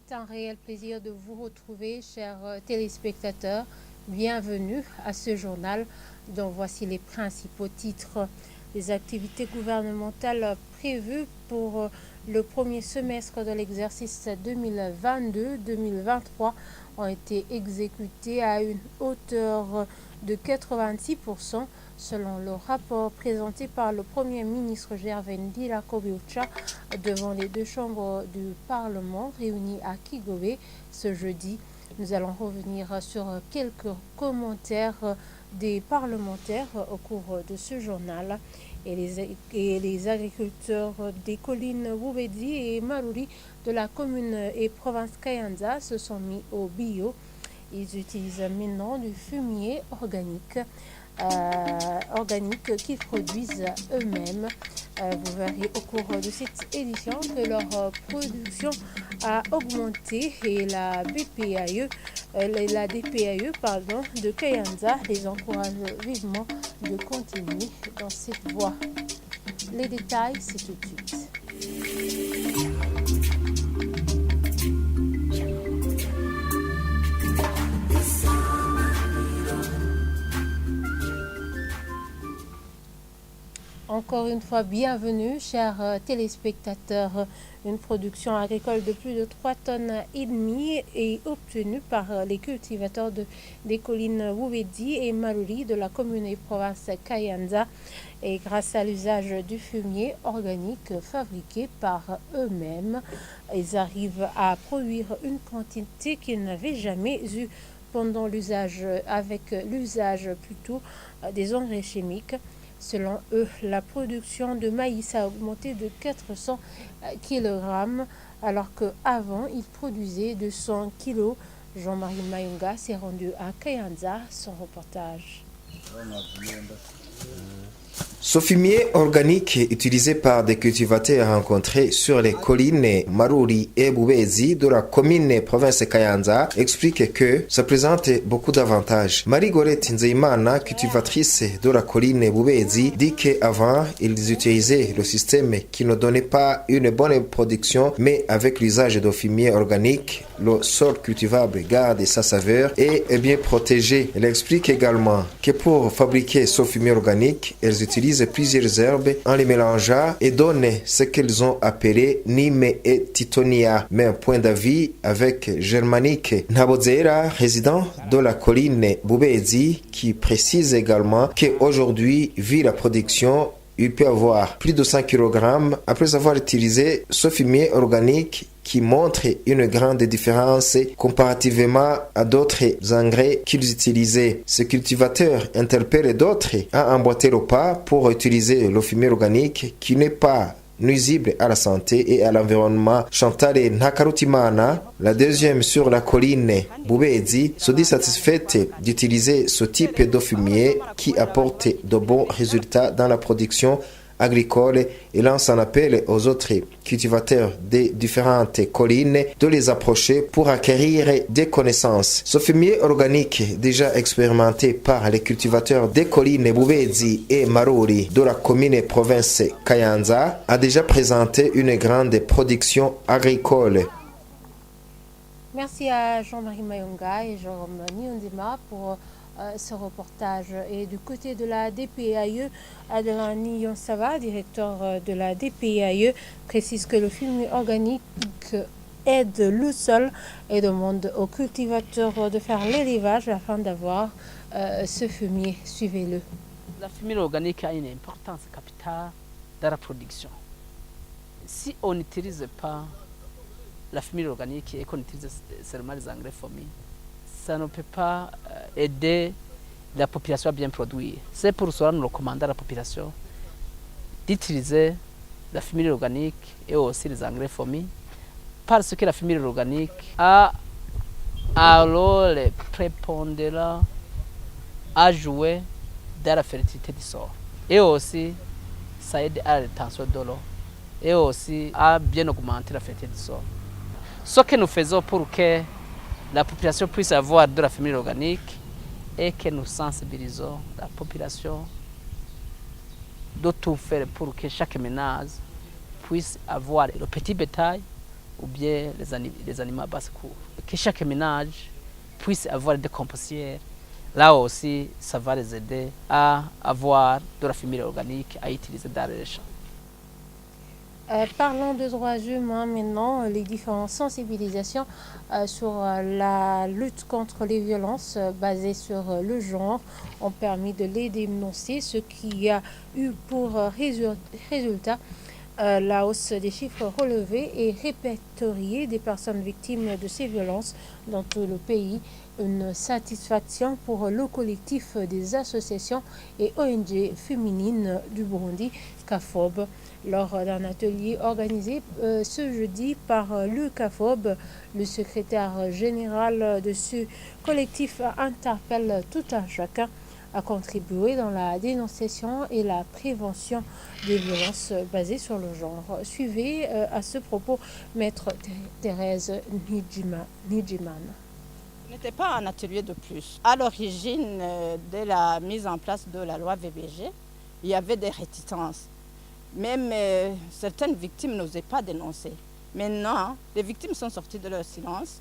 C'est un réel plaisir de vous retrouver, chers téléspectateurs. Bienvenue à ce journal dont voici les principaux titres. Les activités gouvernementales prévues pour le premier semestre de l'exercice 2022-2023 ont été exécutées à une hauteur de 86%, selon le rapport présenté par le Premier ministre Gervais Ndirakobucha devant les deux chambres du Parlement réunies à Kigobe ce jeudi. Nous allons revenir sur quelques commentaires des parlementaires au cours de ce journal. Et les agriculteurs des collines Woubedi et Maruri de la commune et province Kayanza se sont mis au bio. Ils utilisent maintenant du fumier organique qu'ils produisent eux-mêmes. Vous verrez au cours de cette édition que leur production a augmenté et la DPAE de Kayanza les encourage vivement de continuer dans cette voie. Les détails, c'est tout de suite. Encore une fois, bienvenue, chers téléspectateurs. Une production agricole de plus de 3,5 tonnes est obtenue par les cultivateurs des collines Woubedi et Maruri de la commune et province Kayanza, et grâce à l'usage du fumier organique fabriqué par eux-mêmes, ils arrivent à produire une quantité qu'ils n'avaient jamais eue pendant l'usage des engrais chimiques. Selon eux, la production de maïs a augmenté de 400 kg alors qu'avant, ils produisaient 200 kg. Jean-Marie Mayunga s'est rendu à Kayanza, son reportage. Ce fumier organique utilisé par des cultivateurs rencontrés sur les collines Maruri et Boubezi de la commune et province Kayanza explique que ça présente beaucoup d'avantages. Marie-Gorette Nzeimana, cultivatrice de la colline Boubezi, dit qu'avant, ils utilisaient le système qui ne donnait pas une bonne production, mais avec l'usage de fumier organique, le sol cultivable garde sa saveur et est bien protégé. Elle explique également que pour fabriquer ce fumier organique, elles utilisent plusieurs herbes en les mélangeant et donnent ce qu'elles ont appelé Nîmes et Titonia. Mais un point d'avis avec Germanique Nabozera, résident de la colline Boubezi, qui précise également qu'aujourd'hui, vu la production, il peut avoir plus de 100 kg après avoir utilisé ce fumier organique qui montre une grande différence comparativement à d'autres engrais qu'ils utilisaient. Ce cultivateur interpelle d'autres à emboîter le pas pour utiliser le fumier organique qui n'est pas nuisible à la santé et à l'environnement. Chantal Nakarutimana, la deuxième sur la colline Boubezi, se dit satisfaite d'utiliser ce type de fumier qui apporte de bons résultats dans la production agricole et lance un appel aux autres cultivateurs des différentes collines de les approcher pour acquérir des connaissances. Ce fumier organique, déjà expérimenté par les cultivateurs des collines Boubezi et Maruri de la commune et province Kayanza, a déjà présenté une grande production agricole. Merci à Jean-Marie Mayunga et Jérôme Niondima pour ce reportage. Et du côté de la DPAE, Adelani Yonsava, directeur de la DPAE, précise que le fumier organique aide le sol et demande aux cultivateurs de faire l'élevage afin d'avoir ce fumier. Suivez-le. La fumier organique a une importance capitale dans la production. Si on n'utilise pas la fumier organique et qu'on utilise seulement les engrais fourmis, ça ne peut pas aider la population à bien produire. C'est pour cela que nous recommandons à la population d'utiliser la fumier organique et aussi les engrais fourmis, parce que la fumier organique a un rôle prépondérant à jouer dans la fertilité du sol. Et aussi, ça aide à la rétention de l'eau et aussi à bien augmenter la fertilité du sol. Ce que nous faisons pour que la population puisse avoir de la fumier organique et que nous sensibilisons la population de tout faire pour que chaque ménage puisse avoir le petit bétail ou bien les animaux à basse cour. Que chaque ménage puisse avoir des compostières. Là aussi, ça va les aider à avoir de la fumée organique à utiliser dans les champs. Parlons de droits humains maintenant. Les différentes sensibilisations sur la lutte contre les violences basées sur le genre ont permis de les dénoncer, ce qui a eu pour résultat la hausse des chiffres relevés et répertoriés des personnes victimes de ces violences dans tout le pays. Une satisfaction pour le collectif des associations et ONG féminines du Burundi, CAFOB. Lors d'un atelier organisé ce jeudi par le CAFOB, le secrétaire général de ce collectif interpelle tout un chacun à contribuer dans la dénonciation et la prévention des violences basées sur le genre. Suivez à ce propos Maître Thérèse Nidjiman. Ce n'était pas un atelier de plus. À l'origine de la mise en place de la loi VBG, il y avait des réticences. Même certaines victimes n'osaient pas dénoncer. Maintenant, les victimes sont sorties de leur silence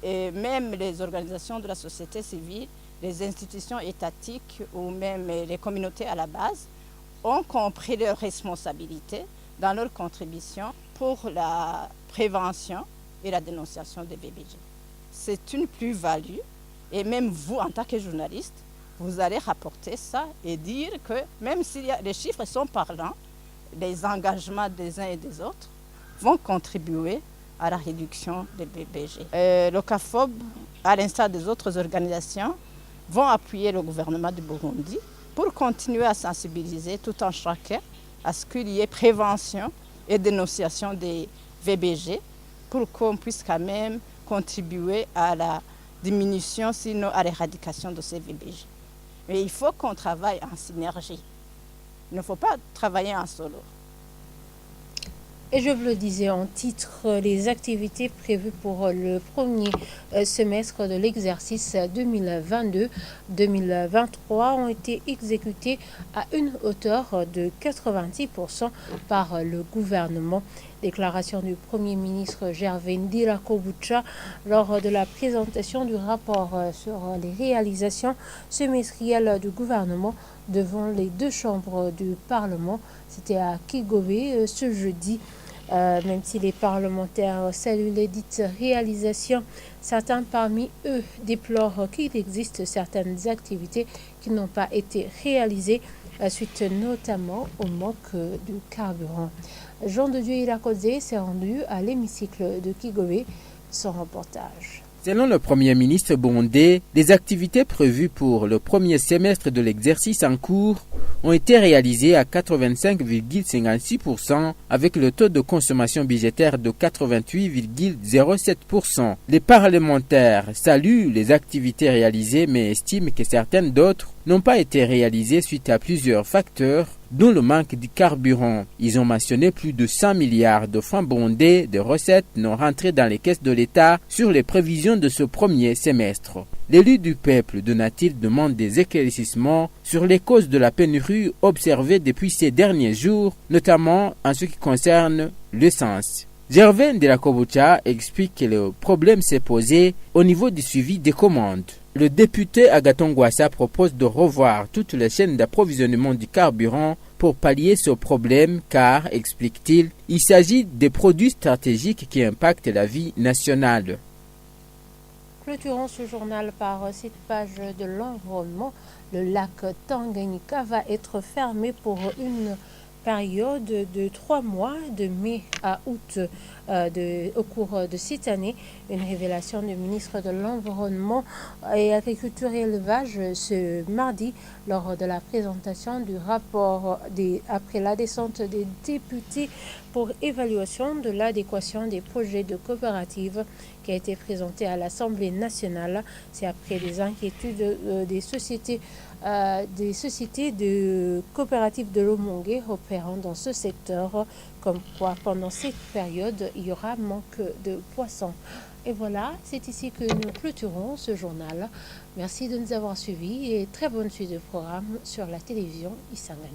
et même les organisations de la société civile, les institutions étatiques ou même les communautés à la base ont compris leurs responsabilités dans leur contribution pour la prévention et la dénonciation des VBG. C'est une plus-value et même vous, en tant que journaliste, vous allez rapporter ça et dire que même si les chiffres sont parlants, les engagements des uns et des autres vont contribuer à la réduction des VBG. Le CAFOB, à l'instar des autres organisations, vont appuyer le gouvernement du Burundi pour continuer à sensibiliser tout un chacun à ce qu'il y ait prévention et dénonciation des VBG pour qu'on puisse quand même contribuer à la diminution, sinon à l'éradication de ces VBG. Mais il faut qu'on travaille en synergie. Il ne faut pas travailler en solo. Et je vous le disais en titre, les activités prévues pour le premier semestre de l'exercice 2022-2023 ont été exécutées à une hauteur de 86% par le gouvernement. Déclaration du Premier ministre Gervais Ndirakobucha lors de la présentation du rapport sur les réalisations semestrielles du gouvernement devant les deux chambres du Parlement. C'était à Kigobe ce jeudi. Même si les parlementaires saluent les dites réalisations, certains parmi eux déplorent qu'il existe certaines activités qui n'ont pas été réalisées suite notamment au manque de carburant. Jean de Dieu Irakodze s'est rendu à l'hémicycle de Kigobe, son reportage. Selon le Premier ministre burundais, les activités prévues pour le premier semestre de l'exercice en cours ont été réalisées à 85,56% avec le taux de consommation budgétaire de 88,07%. Les parlementaires saluent les activités réalisées mais estiment que certaines d'autres n'ont pas été réalisées suite à plusieurs facteurs, dont le manque de carburant. Ils ont mentionné plus de 100 milliards de francs burundais de recettes non rentrées dans les caisses de l'État sur les prévisions de ce premier semestre. L'élu du peuple, Donatil, demande des éclaircissements sur les causes de la pénurie observée depuis ces derniers jours, notamment en ce qui concerne l'essence. Gervais Ndirakobucha explique que le problème s'est posé au niveau du suivi des commandes. Le député Agathon Gwassa propose de revoir toutes les chaînes d'approvisionnement du carburant pour pallier ce problème car, explique-t-il, il s'agit des produits stratégiques qui impactent la vie nationale. Clôturons ce journal par cette page de l'environnement. Le lac Tanganyika va être fermé pour une période de 3 mois, de mai à août au cours de cette année. Une révélation du ministre de l'Environnement et Agriculture et Élevage ce mardi lors de la présentation du rapport après la descente des députés pour évaluation de l'adéquation des projets de coopérative qui a été présenté à l'Assemblée nationale. C'est après des inquiétudes des sociétés de coopératives de Lomongué opérant dans ce secteur, comme quoi pendant cette période il y aura manque de poissons. Et voilà, c'est ici que nous clôturons ce journal. Merci de nous avoir suivis et très bonne suite de programme sur la télévision Isanganiro.